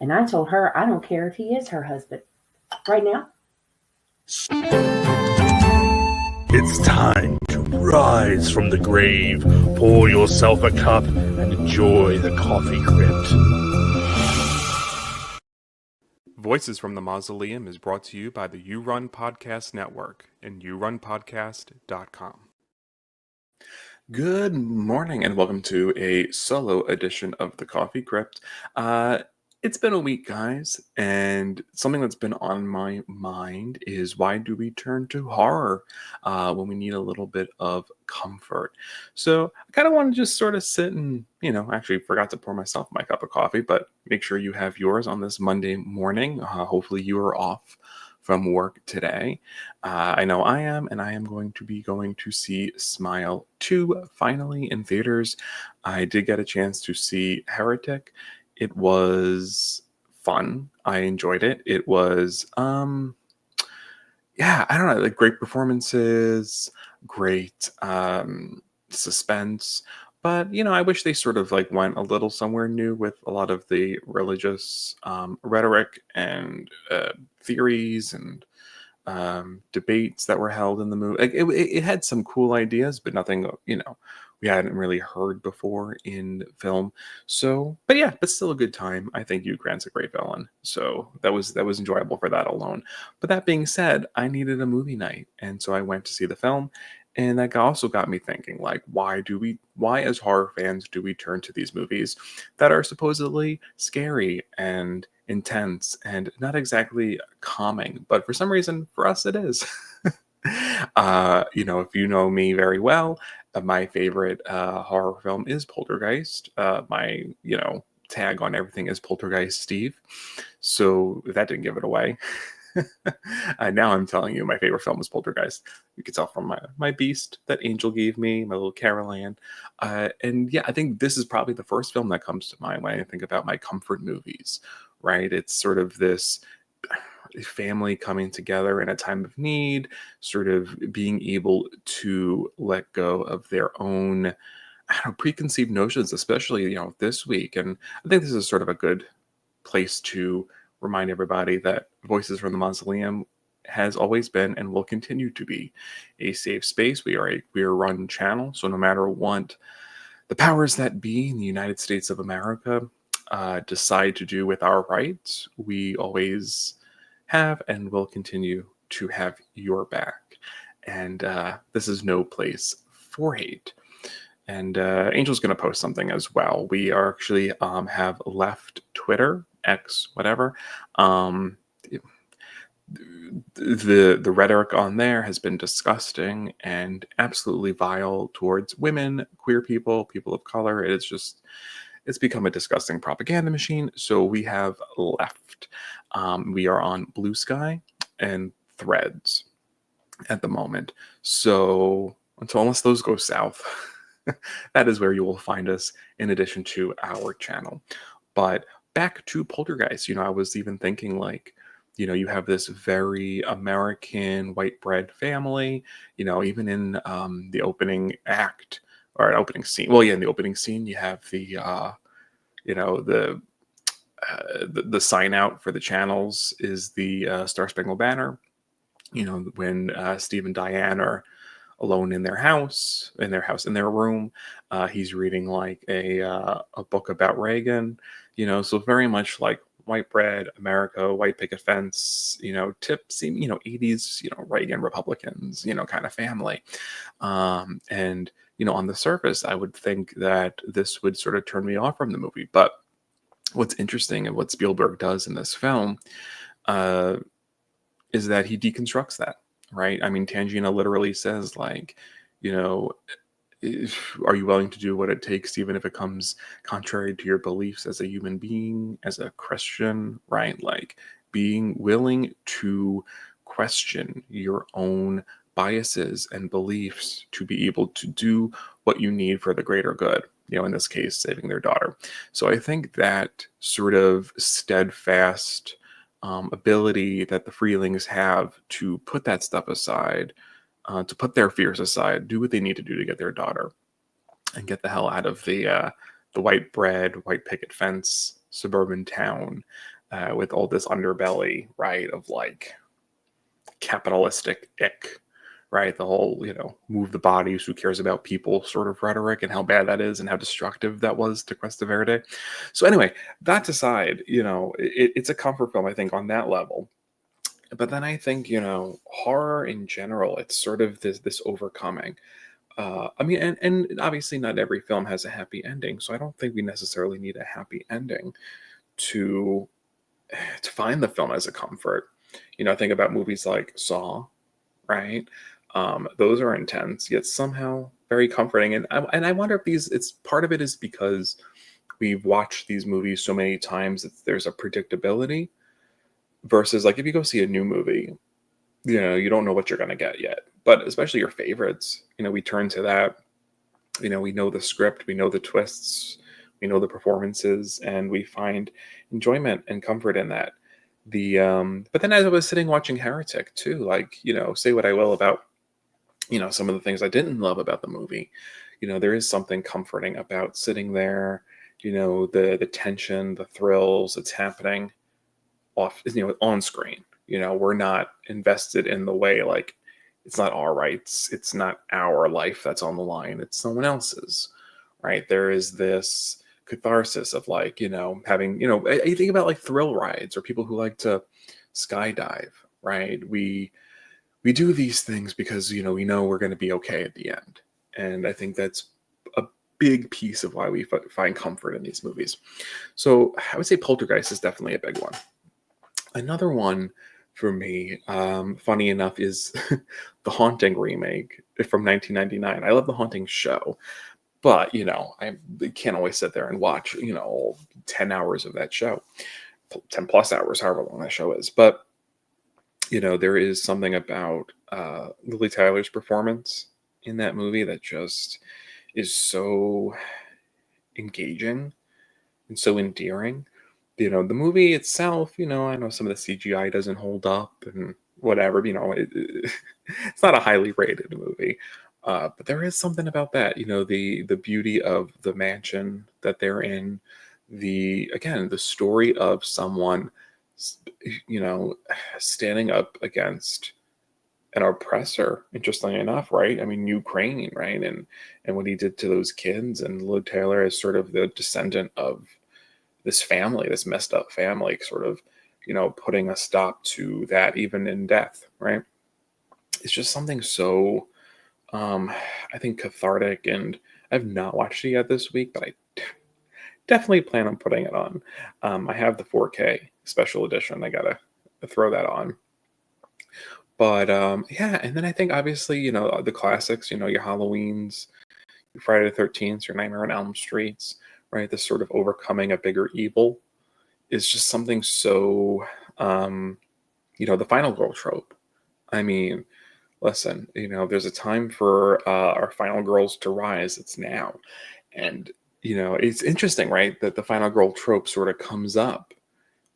And I told her I don't care if he is her husband. Right now, It's time to rise from the grave, pour yourself a cup, and enjoy the coffee crypt. Voices from the Mausoleum is brought to you by the You Run Podcast Network and yourunpodcast.com. Good morning and welcome to a solo edition of the Coffee Crypt. It's been a week, guys, and something that's been on my mind is why do we turn to horror when we need a little bit of comfort? So I kind of want to just sort of sit and, actually forgot to pour myself my cup of coffee, but make sure you have yours on this Monday morning. Hopefully you are off from work today. I know I am, and I am going to see Smile 2 finally in theaters. I did get a chance to see Heretic. It was fun. I enjoyed it. It was, I don't know, like great performances, great suspense. But, I wish they sort of like went a little somewhere new with a lot of the religious rhetoric and theories and debates that were held in the movie. Like it had some cool ideas, but nothing, we hadn't really heard before in film. So, but still a good time. I think Hugh Grant's a great villain. So that was enjoyable for that alone. But that being said, I needed a movie night. And so I went to see the film. And that also got me thinking, like, why as horror fans do we turn to these movies that are supposedly scary and intense and not exactly calming, but for some reason, for us, it is. If you know me very well, my favorite horror film is Poltergeist. My, tag on everything is Poltergeist Steve. So that didn't give it away. Now I'm telling you, my favorite film is Poltergeist. You can tell from my beast that Angel gave me, my little Carol Ann. And yeah, I think this is probably the first film that comes to mind when I think about my comfort movies, right? It's sort of this family coming together in a time of need, sort of being able to let go of their own, I don't know, preconceived notions, especially, this week. And I think this is sort of a good place to remind everybody that Voices from the Mausoleum has always been and will continue to be a safe space. We are a queer run channel, so no matter what the powers that be in the United States of America decide to do with our rights, we always have and will continue to have your back. And this is no place for hate. And Angel's going to post something as well. We are actually have left Twitter, X, whatever. The rhetoric on there has been disgusting and absolutely vile towards women, queer people, people of color. It's become a disgusting propaganda machine. So we have left. We are on Blue Sky and Threads at the moment. So unless those go south, that is where you will find us in addition to our channel. But back to Poltergeist, I was even thinking like, you have this very American white bread family, even in the opening act or opening scene. Well, yeah, in the opening scene, you have the sign out for the channels is the Star Spangled Banner. When Steve and Diane are alone in their room, he's reading like a book about Reagan. So very much like white bread, America, white picket fence, tips, 80s, Reagan Republicans, kind of family. And, on the surface, I would think that this would sort of turn me off from the movie. But what's interesting and what Spielberg does in this film is that he deconstructs that, right? I mean, Tangina literally says like, are you willing to do what it takes, even if it comes contrary to your beliefs as a human being, as a Christian, right? Like being willing to question your own biases and beliefs to be able to do what you need for the greater good, in this case, saving their daughter. So I think that sort of steadfast ability that the Freelings have to put that stuff aside, to put their fears aside, do what they need to do to get their daughter, and get the hell out of the white bread, white picket fence suburban town with all this underbelly, right, of like capitalistic ick, right? The whole, move the bodies, who cares about people sort of rhetoric, and how bad that is and how destructive that was to Cuesta Verde. So anyway, that aside, it's a comfort film, I think, on that level. But then I think, horror in general, it's sort of this overcoming. I mean, and obviously not every film has a happy ending, so I don't think we necessarily need a happy ending to find the film as a comfort. Think about movies like Saw, right? Those are intense, yet somehow very comforting. And I wonder if it's part of it is because we've watched these movies so many times that there's a predictability versus like if you go see a new movie, you don't know what you're going to get yet. But especially your favorites, we turn to that. We know the script, we know the twists, we know the performances, and we find enjoyment and comfort in that. But then as I was sitting watching Heretic too, like, say what I will about, some of the things I didn't love about the movie, there is something comforting about sitting there, the tension, the thrills, it's happening off, on screen. We're not invested in the way, like, it's not our rights, it's not our life that's on the line, it's someone else's, right? There is this catharsis of like, having, I think about like thrill rides or people who like to skydive, right? We do these things because, we know we're going to be okay at the end. And I think that's a big piece of why we find comfort in these movies. So I would say Poltergeist is definitely a big one. Another one for me, funny enough, is The Haunting remake from 1999. I love The Haunting show, but I can't always sit there and watch 10 hours of that show, 10 plus hours, however long that show is. But there is something about Lily Tyler's performance in that movie that just is so engaging and so endearing. The movie itself, I know some of the CGI doesn't hold up and whatever, it's not a highly rated movie. But there is something about that, the beauty of the mansion that they're in, the story of someone, standing up against an oppressor, interestingly enough, right? I mean, Ukraine, right? And what he did to those kids, and Lou Taylor is sort of the descendant of this family, this messed up family, sort of, putting a stop to that even in death, right? It's just something so, I think, cathartic. And I've not watched it yet this week, but I definitely plan on putting it on. I have the 4K special edition. I gotta throw that on. But yeah, and then I think obviously, the classics, your Halloweens, your Friday the 13th, your Nightmare on Elm Streets, right? This sort of overcoming a bigger evil is just something so, the final girl trope. I mean, listen, there's a time for our final girls to rise. It's now. And, it's interesting, right? That the final girl trope sort of comes up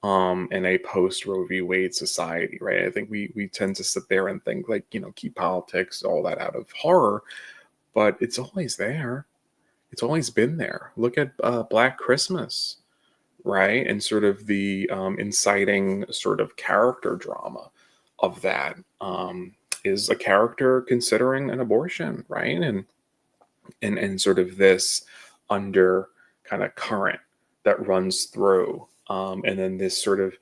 in a post Roe v. Wade society, right? I think we tend to sit there and think like, keep politics, all that out of horror, but it's always there. It's always been there. Look at Black Christmas, right? And sort of the inciting sort of character drama of that is a character considering an abortion, right? And sort of this under kind of current that runs through, and then this sort of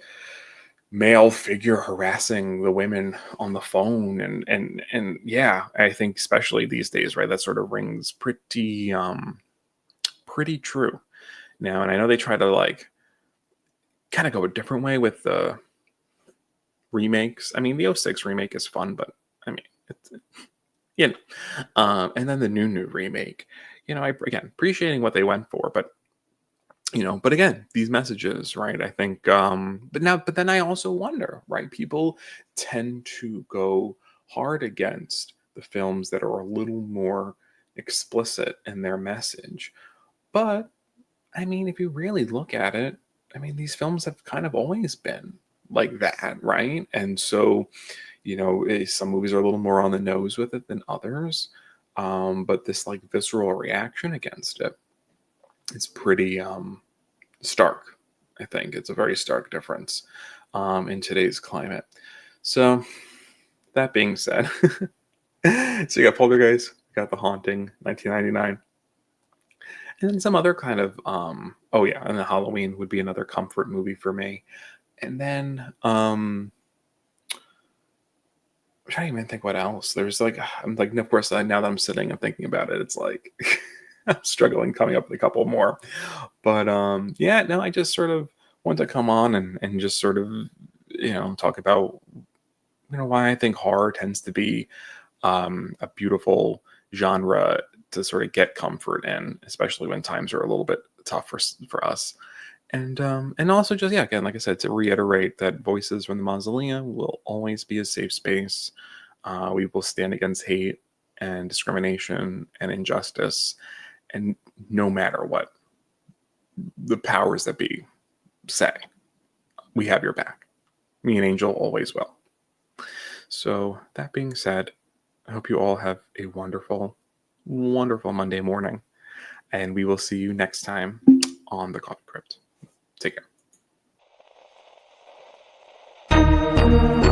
male figure harassing the women on the phone, and yeah, I think especially these days, right? That sort of rings pretty true now. And I know they try to like kind of go a different way with the remakes. I mean, the '06 remake is fun, but I mean, it's, and then the new remake, I again appreciating what they went for, but but again, these messages, right? I think, but then I also wonder, right? People tend to go hard against the films that are a little more explicit in their message, but I mean, if you really look at it, I mean, these films have kind of always been like that, right? And so, some movies are a little more on the nose with it than others. But this like visceral reaction against it is pretty stark. I think it's a very stark difference in today's climate. So that being said, so you got Poltergeist, you got The Haunting, 1999, and then some other kind of oh yeah, and then Halloween would be another comfort movie for me. And then I'm trying to even think what else. There's like I'm like of course now that I'm sitting and thinking about it, it's like I'm struggling coming up with a couple more. But yeah, no, I just sort of want to come on and just sort of talk about why I think horror tends to be a beautiful genre to sort of get comfort in, especially when times are a little bit tough for us. And also just yeah, again, like I said, to reiterate that Voices from the Mausoleum will always be a safe space. We will stand against hate and discrimination and injustice, and no matter what the powers that be say, we have your back. Me and Angel always will. So that being said, I hope you all have a wonderful, wonderful Monday morning, and we will see you next time on the Coffee Crypt. Take care.